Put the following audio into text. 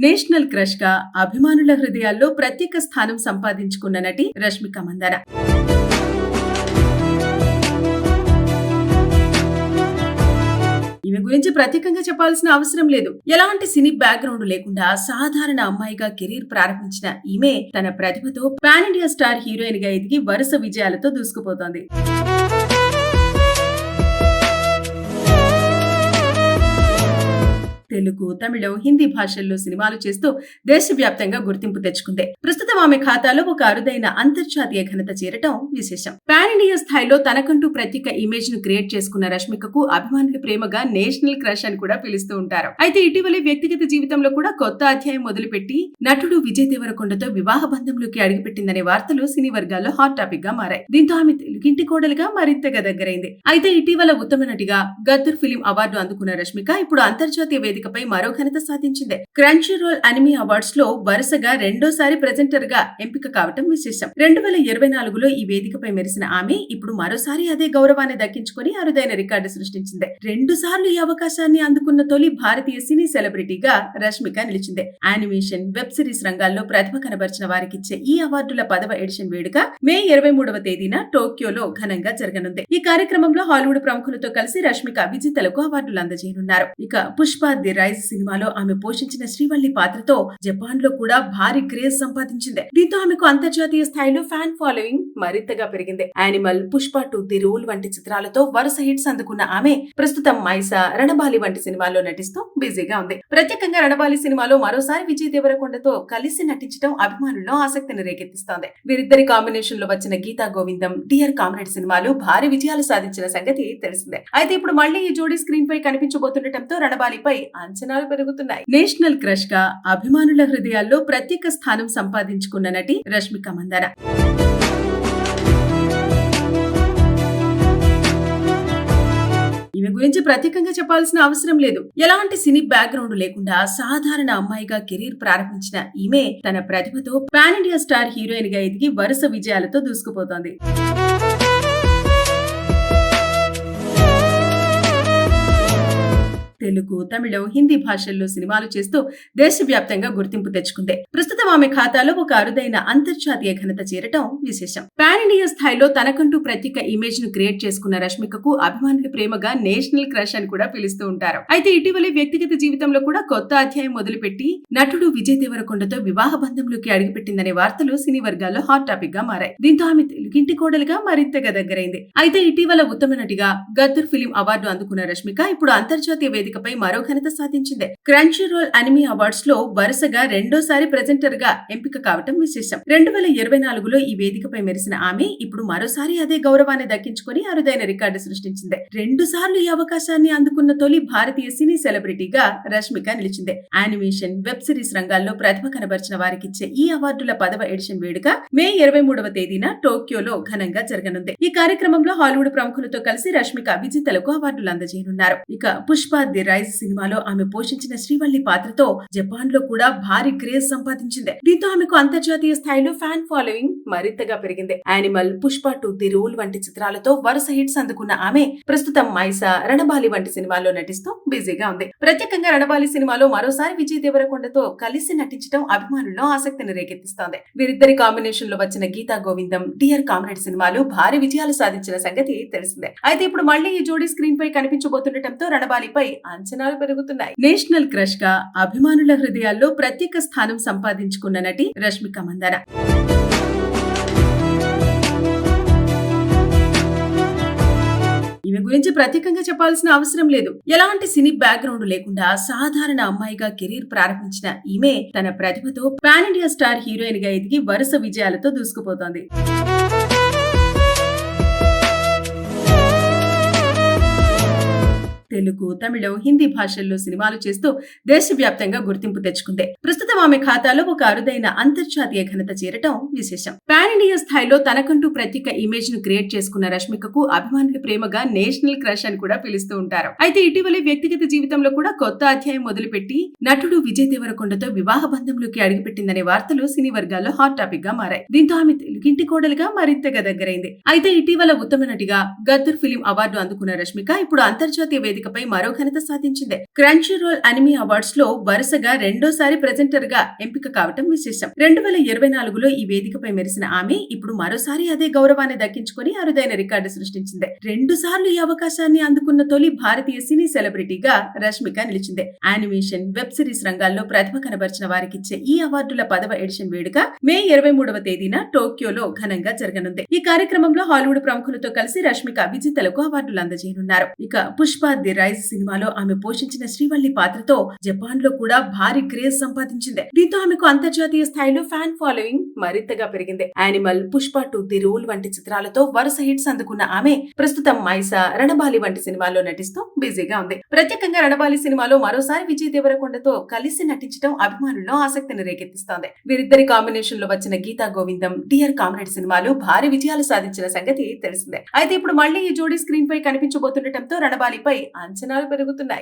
National crush గా అభిమానుల హృదయాల్లో ప్రత్యేక స్థానం సంపాదించుకున్న నటి రష్మిక మందన. ఈమె గురించి ప్రత్యేకంగా చెప్పాల్సిన అవసరం లేదు. ఎలాంటి సినీ బ్యాక్గ్రౌండ్ లేకుండా సాధారణ అమ్మాయిగా కెరీర్ ప్రారంభించిన ఈమె తన ప్రతిభతో పాన్ ఇండియా స్టార్ హీరోయిన్ గా ఎదిగి వరుస విజయాలతో దూసుకుపోతోంది. తెలుగు, తమిళం, హిందీ భాషల్లో సినిమాలు చేస్తూ దేశవ్యాప్తంగా గుర్తింపు తెచ్చుకుంది. ప్రస్తుతం ఆమె ఖాతాలో ఒక అరుదైన అంతర్జాతీయ ఘనత చేరటం విశేషం. పాన్ ఇండియా స్థాయిలో తనకంటూ ప్రత్యేక ఇమేజ్ ను క్రియేట్ చేసుకున్న రష్మికకు అభిమానులు ప్రేమగా నేషనల్ క్రష్ అని కూడా పిలుస్తూ ఉంటారు. అయితే ఇటీవలే వ్యక్తిగత జీవితంలో కూడా కొత్త అధ్యాయం మొదలుపెట్టి నటుడు విజయ్ దేవరకొండతో వివాహ బంధంలోకి అడుగుపెట్టిందనే వార్తలు సినీ వర్గాల్లో హాట్ టాపిక్ గా మారాయి. దీంతో ఆమె తెలుగింటి కోడలుగా మరింతగా దగ్గరైంది. అయితే ఇటీవల ఉత్తమ నటిగా గద్దర్ ఫిలిం అవార్డు అందుకున్న రష్మిక ఇప్పుడు అంతర్జాతీయ వేదికపై మరో ఘనత సాధించింది. క్రంచీ రోల్ అనిమీ అవార్డ్స్ లో వరుసగా రెండోసారి ప్రెజెంటర్ గా ఎంపిక కావటం విశేషం. 2024లో ఈ వేదికపై మెరిసిన ఆమె ఇప్పుడు మరోసారి అదే గౌరవాన్ని దక్కించుకుని అరుదైన రికార్డు సృష్టించింది. 2 సార్లు ఈ అవకాశాన్ని అందుకున్న తొలి భారతీయ సినీ సెలబ్రిటీగా రష్మిక నిలిచింది. యానిమేషన్, వెబ్ సిరీస్ రంగాల్లో ప్రతిభ కనబర్చిన వారికిచ్చే ఈ అవార్డుల 10వ ఎడిషన్ వేడుక మే 23వ తేదీన టోక్యోలో ఘనంగా జరగనుంది. ఈ కార్యక్రమంలో హాలీవుడ్ ప్రముఖులతో కలిసి రష్మిక విజేతలకు అవార్డులు అందజేయనున్నారు. ఇక పుష్ప ది రైజ్ సినిమాలో ఆమె పోషించిన శ్రీవల్లి పాత్రతో జపాన్ లో కూడా భారీ క్రేజ్ సంపాదించింది. దీంతో ఆమెకు అంతర్జాతీయ స్థాయిలో ఫ్యాన్ ఫాలోయింగ్ మరింతగా పెరిగింది. యానిమల్, పుష్ప 2 ది రూల్ వంటి చిత్రాలతో వరుస హిట్స్ అందుకున్న ఆమె ప్రస్తుతం మైసా, రణబాలి వంటి సినిమాల్లో నటిస్తూ బిజీగా ఉంది. ప్రత్యేకంగా రణబాలి సినిమాలో మరోసారి విజయ్ దేవరకొండతో కలిసి నటించడం అభిమానుల్లో ఆసక్తిని రేకెత్తిస్తోంది. వీరిద్దరి కాంబినేషన్ లో వచ్చిన గీతా గోవిందం, డియర్ కామ్రేడ్ సినిమాలు భారీ విజయాలు సాధించిన సంగతి తెలిసిందే. అయితే ఇప్పుడు మళ్లీ ఈ జోడీ స్క్రీన్ పై కనిపించబోతుండటంతో రణబాలిపై అంచనాలు పెరుగుతున్నాయి. నేషనల్ క్రష్ గా అభిమానుల హృదయాల్లో ప్రత్యేక స్థానం సంపాదించుకున్న నటి రష్మిక మందన. ఈమె గురించి ప్రత్యేకంగా చెప్పాల్సిన అవసరం లేదు. ఎలాంటి సినీ బ్యాక్గ్రౌండ్ లేకుండా సాధారణ అమ్మాయిగా కెరీర్ ప్రారంభించిన ఈమె తన ప్రతిభతో పాన్ ఇండియా స్టార్ హీరోయిన్ గా ఎదిగి వరుస విజయాలతో దూసుకుపోతోంది. తెలుగు, తమిళం, హిందీ భాషల్లో సినిమాలు చేస్తూ దేశవ్యాప్తంగా గుర్తింపు తెచ్చుకుంది. ప్రస్తుతం ఆమె ఖాతాలో ఒక అరుదైన అంతర్జాతీయ ఘనత చేరటం విశేషం. పాన్ ఇండియా స్థాయిలో తనకంటూ ప్రత్యేక ఇమేజ్ ను క్రియేట్ చేసుకున్న రష్మికకు అభిమానులు ప్రేమగా నేషనల్ క్రష్ అని కూడా పిలుస్తూ ఉంటారు. అయితే ఇటీవలే వ్యక్తిగత జీవితంలో కూడా కొత్త అధ్యాయం మొదలుపెట్టి నటుడు విజయ్ దేవరకొండతో వివాహ బంధంలోకి అడుగుపెట్టిందనే వార్తలు సినీ వర్గాల్లో హాట్ టాపిక్ గా మారాయి. దీంతో ఆమె తెలుగింటి కోడలుగా మరింతగా దగ్గరైంది. అయితే ఇటీవల ఉత్తమ నటిగా గద్దర్ ఫిలిం అవార్డు అందుకున్న రష్మిక ఇప్పుడు అంతర్జాతీయ వేదికపై మరో ఘనత సాధించింది. క్రంచీ రోల్ అనిమీ అవార్డ్స్ లో వరుసగా రెండోసారి ప్రెజెంటర్ గా ఎంపిక కావటం విశేషం. 2024లో ఈ వేదికపై మెరిసిన ఆమె ఇప్పుడు మరోసారి అదే గౌరవాన్ని దక్కించుకుని అరుదైన రికార్డు సృష్టించింది. 2 సార్లు ఈ అవకాశాన్ని అందుకున్న తొలి భారతీయ సినీ సెలబ్రిటీగా రష్మిక నిలిచింది. యానిమేషన్, వెబ్ సిరీస్ రంగాల్లో ప్రతిభ కనబర్చిన వారికిచ్చే ఈ అవార్డుల 10వ ఎడిషన్ వేడుక మే 23వ తేదీన టోక్యోలో ఘనంగా జరగనుంది. ఈ కార్యక్రమంలో హాలీవుడ్ ప్రముఖులతో కలిసి రష్మిక విజేతలకు అవార్డులు అందజేయనున్నారు. ఇక పుష్ప ది రైజ్ సినిమాలో ఆమె పోషించిన శ్రీవల్లి పాత్రతో జపాన్ లో కూడా భారీ క్రేజ్ సంపాదించింది. దీంతో ఆమెకు అంతర్జాతీయ స్థాయిలో ఫ్యాన్ ఫాలోయింగ్ మరింతగా పెరిగింది. యానిమల్, పుష్ప 2 ది రూల్ వంటి చిత్రాలతో వరుస హిట్స్ అందుకున్న ఆమె ప్రస్తుతం మైసా, రణబాలి వంటి సినిమాల్లో నటిస్తూ బిజీగా ఉంది. ప్రత్యేకంగా రణబాలి సినిమాలో మరోసారి విజయ్ దేవరకొండతో కలిసి నటించడం అభిమానుల్లో ఆసక్తిని రేకెత్తిస్తోంది. వీరిద్దరి కాంబినేషన్ లో వచ్చిన గీతా గోవిందం, డియర్ కామ్రేడ్ సినిమాలు భారీ విజయాలు సాధించిన సంగతి తెలిసిందే. అయితే ఇప్పుడు మళ్లీ ఈ జోడీ స్క్రీన్ పై కనిపించబోతుండటంతో రణబాలిపై అంచనాలు పెరుగుతున్నాయి. నేషనల్ క్రష్ గా అభిమానుల హృదయాల్లో ప్రత్యేక స్థానం సంపాదించుకున్న నటి రష్మిక మందన. ఈమె గురించి ప్రత్యేకంగా చెప్పాల్సిన అవసరం లేదు. ఎలాంటి సినీ బ్యాక్గ్రౌండ్ లేకుండా సాధారణ అమ్మాయిగా కెరీర్ ప్రారంభించిన ఈమె తన ప్రతిభతో పాన్ ఇండియా స్టార్ హీరోయిన్ గా ఎదిగి వరుస విజయాలతో దూసుకుపోతోంది. తెలుగు, తమిళం, హిందీ భాషల్లో సినిమాలు చేస్తూ దేశవ్యాప్తంగా గుర్తింపు తెచ్చుకుంది. ప్రస్తుతం ఆమె ఖాతాలో ఒక అరుదైన అంతర్జాతీయ ఘనత చేరటం విశేషం. పాన్ ఇండియా స్థాయిలో తనకంటూ ప్రత్యేక ఇమేజ్ ను క్రియేట్ చేసుకున్న రష్మికకు అభిమానులు ప్రేమగా నేషనల్ క్రష్ అని కూడా పిలుస్తూ ఉంటారు. అయితే ఇటీవలే వ్యక్తిగత జీవితంలో కూడా కొత్త అధ్యాయం మొదలుపెట్టి నటుడు విజయ్ దేవరకొండతో వివాహ బంధంలోకి అడుగుపెట్టిందనే వార్తలు సినీ వర్గాల్లో హాట్ టాపిక్ గా మారాయి. దీంతో ఆమె తెలుగింటి కోడలుగా మరింతగా దగ్గరైంది. అయితే ఇటీవల ఉత్తమ నటిగా గద్దర్ ఫిలిం అవార్డు అందుకున్న రష్మిక ఇప్పుడు అంతర్జాతీయ వేదిక వేదికపై మరో ఘనత సాధించింది. క్రంచీ రోల్ అనిమీ అవార్డ్స్ లో వరుసగా రెండోసారి ప్రెజెంటర్ గా ఎంపిక కావటం విశేషం. 2024లో ఈ వేదికపై మెరిసిన ఆమె ఇప్పుడు మరోసారి అదే గౌరవాన్ని దక్కించుకొని అరుదైన రికార్డు సృష్టించింది. 2 సార్లు ఈ అవకాశాన్ని అందుకున్న తొలి భారతీయ సినీ సెలబ్రిటీగా రష్మిక నిలిచింది. యానిమేషన్, వెబ్ సిరీస్ రంగాల్లో ప్రతిభ కనబరిచిన వారికిచ్చే ఈ అవార్డుల 10వ ఎడిషన్ వేడుక మే 23వ తేదీన టోక్యోలో ఘనంగా జరగనుంది. ఈ కార్యక్రమంలో హాలీవుడ్ ప్రముఖులతో కలిసి రష్మిక విజేతలకు అవార్డులు అందజేయనున్నారు. ఇక పుష్ప ది రైజ్ సినిమాలో ఆమె పోషించిన శ్రీవల్లి పాత్రతో జపాన్ లో కూడా భారీ క్రేజ్ సంపాదించింది. దీంతో ఆమెకు అంతర్జాతీయ స్థాయిలో ఫ్యాన్ ఫాలోయింగ్ మరింతగా పెరిగింది. యానిమల్, పుష్ప 2 ది రూల్ వంటి చిత్రాలతో వరుస హిట్స్ అందుకున్న ఆమె ప్రస్తుతం మైసా, రణబాలి వంటి సినిమాల్లో నటిస్తూ బిజీగా ఉంది. ప్రత్యేకంగా రణబాలి సినిమాలో మరోసారి విజయ్ దేవరకొండతో కలిసి నటించడం అభిమానుల్లో ఆసక్తిని రేకెత్తిస్తోంది. వీరిద్దరి కాంబినేషన్ లో వచ్చిన గీతా గోవిందం, డియర్ కామ్రేడ్ సినిమాలు భారీ విజయాలు సాధించిన సంగతి తెలిసిందే. అయితే ఇప్పుడు మళ్ళీ ఈ జోడీ స్క్రీన్ పై కనిపించబోతుండటంతో రణబాలిపై అంచనాలు పెరుగుతున్నాయి.